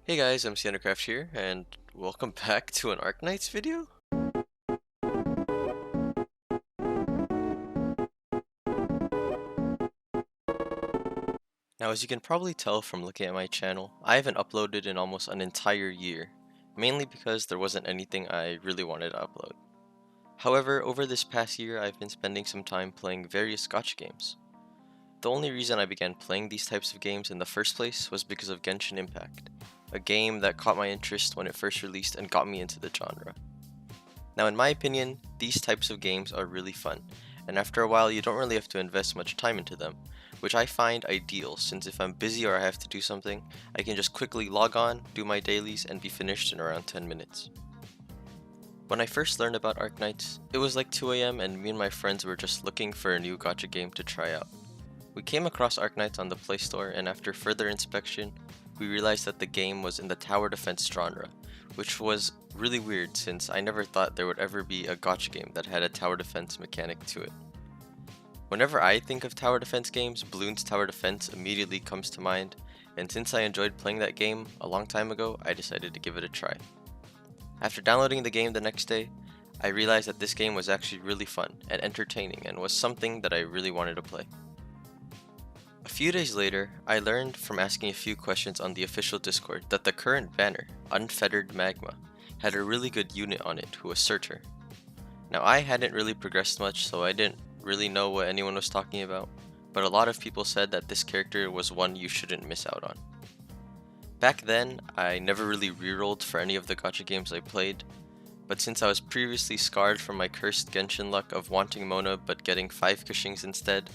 Hey guys, MCEndercraft here, and welcome back to an Arknights video. Now, as you can probably tell from looking at my channel, I haven't uploaded in almost an entire year, mainly because there wasn't anything I really wanted to upload. However, over this past year, I've been spending some time playing various gacha games. The only reason I began playing these types of games in the first place was because of Genshin Impact, a game that caught my interest when it first released and got me into the genre. Now, in my opinion, these types of games are really fun, and after a while you don't really have to invest much time into them, which I find ideal since if I'm busy or I have to do something, I can just quickly log on, do my dailies, and be finished in around 10 minutes. When I first learned about Arknights, it was like 2 AM and me and my friends were just looking for a new gacha game to try out. We came across Arknights on the Play Store, and after further inspection, we realized that the game was in the tower defense genre, which was really weird since I never thought there would ever be a gacha game that had a tower defense mechanic to it. Whenever I think of tower defense games, Bloons Tower Defense immediately comes to mind, and since I enjoyed playing that game a long time ago, I decided to give it a try. After downloading the game the next day, I realized that this game was actually really fun and entertaining and was something that I really wanted to play. A few days later, I learned from asking a few questions on the official Discord that the current banner, Unfettered Magma, had a really good unit on it who was Searcher. Now, I hadn't really progressed much, so I didn't really know what anyone was talking about, but a lot of people said that this character was one you shouldn't miss out on. Back then, I never really rerolled for any of the gacha games I played, but since I was previously scarred from my cursed Genshin luck of wanting Mona but getting 5 Cushings instead,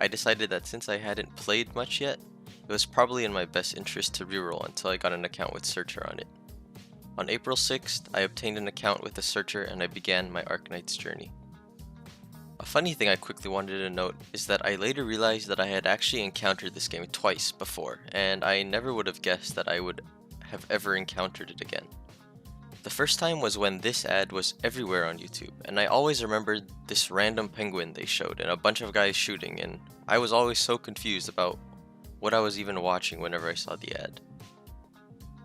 I decided that since I hadn't played much yet, it was probably in my best interest to reroll until I got an account with Searcher on it. On April 6th, I obtained an account with the Searcher and I began my Arknights journey. A funny thing I quickly wanted to note is that I later realized that I had actually encountered this game twice before, and I never would have guessed that I would have ever encountered it again. The first time was when this ad was everywhere on YouTube, and I always remembered this random penguin they showed and a bunch of guys shooting, and I was always so confused about what I was even watching whenever I saw the ad.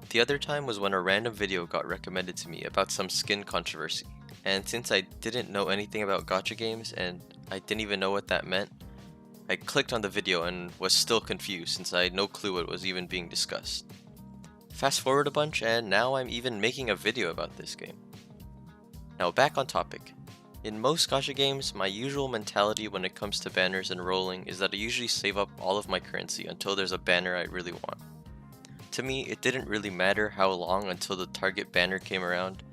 The other time was when a random video got recommended to me about some skin controversy, and since I didn't know anything about gacha games and I didn't even know what that meant, I clicked on the video and was still confused since I had no clue what was even being discussed. Fast forward a bunch and now I'm even making a video about this game. Now back on topic. In most gacha games, my usual mentality when it comes to banners and rolling is that I usually save up all of my currency until there's a banner I really want. To me, it didn't really matter how long until the target banner came around,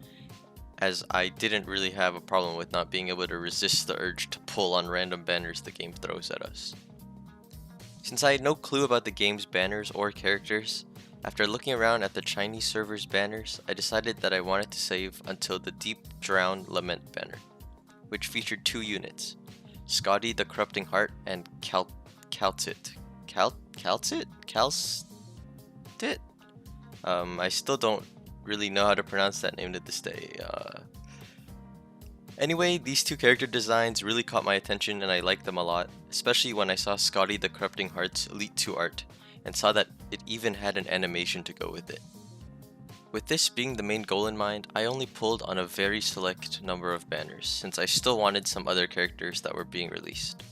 as I didn't really have a problem with not being able to resist the urge to pull on random banners the game throws at us. Since I had no clue about the game's banners or characters, after looking around at the Chinese server's banners, I decided that I wanted to save until the Deep Drown Lament banner, which featured 2 units, Skadi the Corrupting Heart and Calcit. I still don't really know how to pronounce that name to this day. Anyway, these 2 character designs really caught my attention and I liked them a lot, especially when I saw Skadi the Corrupting Heart's Elite 2 art, and saw that it even had an animation to go with it. With this being the main goal in mind, I only pulled on a very select number of banners, since I still wanted some other characters that were being released.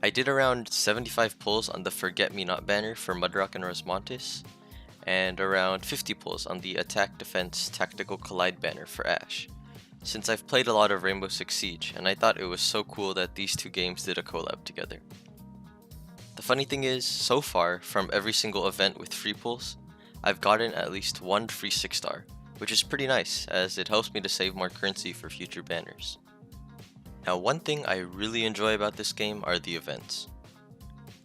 I did around 75 pulls on the Forget Me Not banner for Mudrock and Rosmontis, and around 50 pulls on the Attack Defense Tactical Collide banner for Ash, since I've played a lot of Rainbow Six Siege, and I thought it was so cool that these 2 games did a collab together. The funny thing is, so far, from every single event with free pulls, I've gotten at least 1 free 6-star, which is pretty nice, as it helps me to save more currency for future banners. Now, one thing I really enjoy about this game are the events.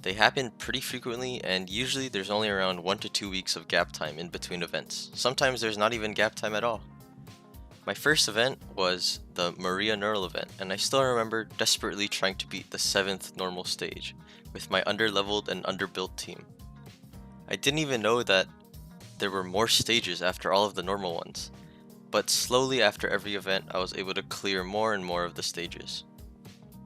They happen pretty frequently, and usually there's only around 1 to 2 weeks of gap time in between events. Sometimes there's not even gap time at all. My first event was the Maria Neural event, and I still remember desperately trying to beat the 7th normal stage with my underleveled and underbuilt team. I didn't even know that there were more stages after all of the normal ones, but slowly after every event I was able to clear more and more of the stages.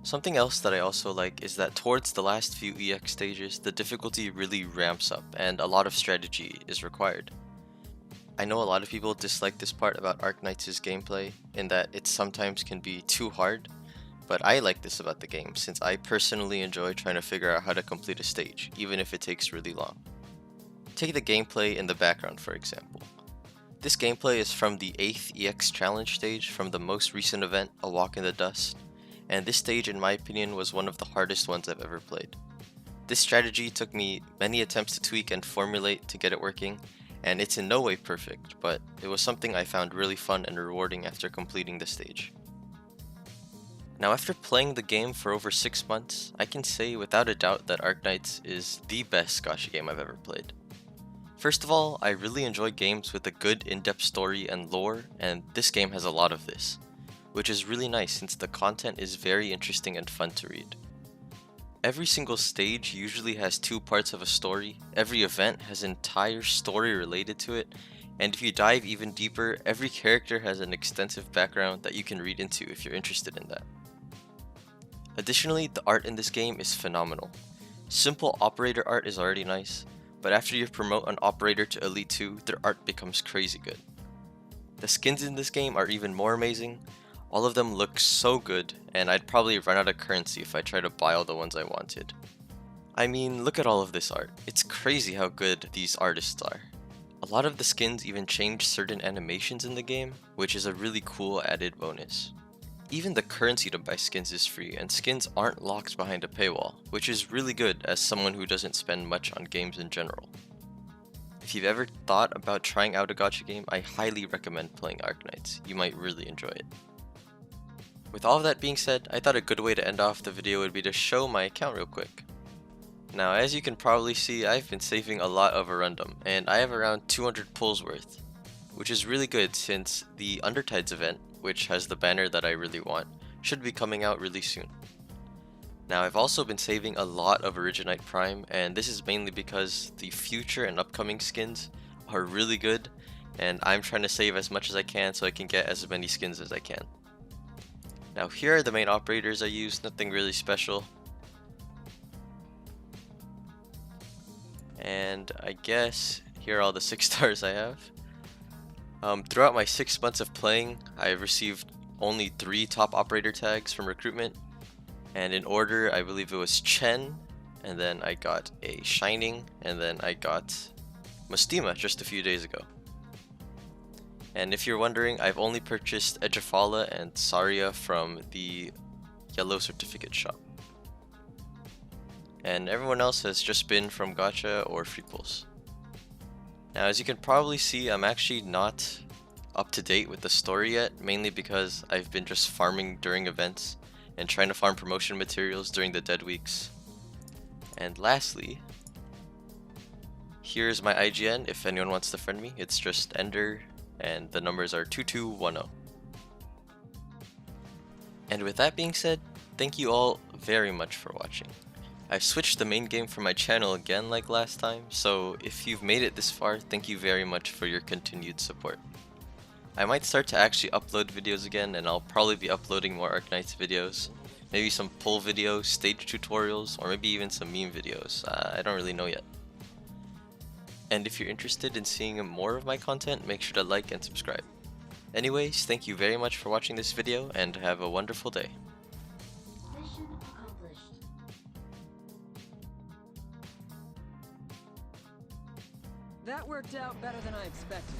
Something else that I also like is that towards the last few EX stages, the difficulty really ramps up and a lot of strategy is required. I know a lot of people dislike this part about Arknights' gameplay, in that it sometimes can be too hard, but I like this about the game, since I personally enjoy trying to figure out how to complete a stage, even if it takes really long. Take the gameplay in the background for example. This gameplay is from the 8th EX challenge stage from the most recent event, A Walk in the Dust, and this stage in my opinion was one of the hardest ones I've ever played. This strategy took me many attempts to tweak and formulate to get it working, and it's in no way perfect, but it was something I found really fun and rewarding after completing the stage. Now after playing the game for over 6 months, I can say without a doubt that Arknights is the best gacha game I've ever played. First of all, I really enjoy games with a good in-depth story and lore, and this game has a lot of this, which is really nice since the content is very interesting and fun to read. Every single stage usually has 2 parts of a story, every event has an entire story related to it, and if you dive even deeper, every character has an extensive background that you can read into if you're interested in that. Additionally, the art in this game is phenomenal. Simple operator art is already nice, but after you promote an operator to Elite 2, their art becomes crazy good. The skins in this game are even more amazing. All of them look so good, and I'd probably run out of currency if I tried to buy all the ones I wanted. I mean, look at all of this art. It's crazy how good these artists are. A lot of the skins even change certain animations in the game, which is a really cool added bonus. Even the currency to buy skins is free, and skins aren't locked behind a paywall, which is really good as someone who doesn't spend much on games in general. If you've ever thought about trying out a gacha game, I highly recommend playing Arknights. You might really enjoy it. With all of that being said, I thought a good way to end off the video would be to show my account real quick. Now, as you can probably see, I've been saving a lot of Arundum, and I have around 200 pulls worth, which is really good since the Undertides event, which has the banner that I really want, should be coming out really soon. Now, I've also been saving a lot of Originite Prime, and this is mainly because the future and upcoming skins are really good, and I'm trying to save as much as I can so I can get as many skins as I can. Now here are the main operators I use, nothing really special. And I guess here are all the 6 stars I have. Throughout my 6 months of playing, I've received only 3 top operator tags from recruitment. And in order, I believe it was Chen, and then I got a Shining, and then I got Mustima just a few days ago. And if you're wondering, I've only purchased Ejafala and Saria from the yellow certificate shop. And everyone else has just been from gacha or free pulls. Now as you can probably see, I'm actually not up to date with the story yet, mainly because I've been just farming during events and trying to farm promotion materials during the dead weeks. And lastly, here's my IGN if anyone wants to friend me. It's just Ender, and the numbers are 2210. And with that being said, thank you all very much for watching. I've switched the main game for my channel again like last time, so if you've made it this far, thank you very much for your continued support. I might start to actually upload videos again, and I'll probably be uploading more Arknights videos. Maybe some pull videos, stage tutorials, or maybe even some meme videos. I don't really know yet. And if you're interested in seeing more of my content, make sure to like and subscribe. Anyways, thank you very much for watching this video, and have a wonderful day. Mission accomplished. That worked out better than I expected.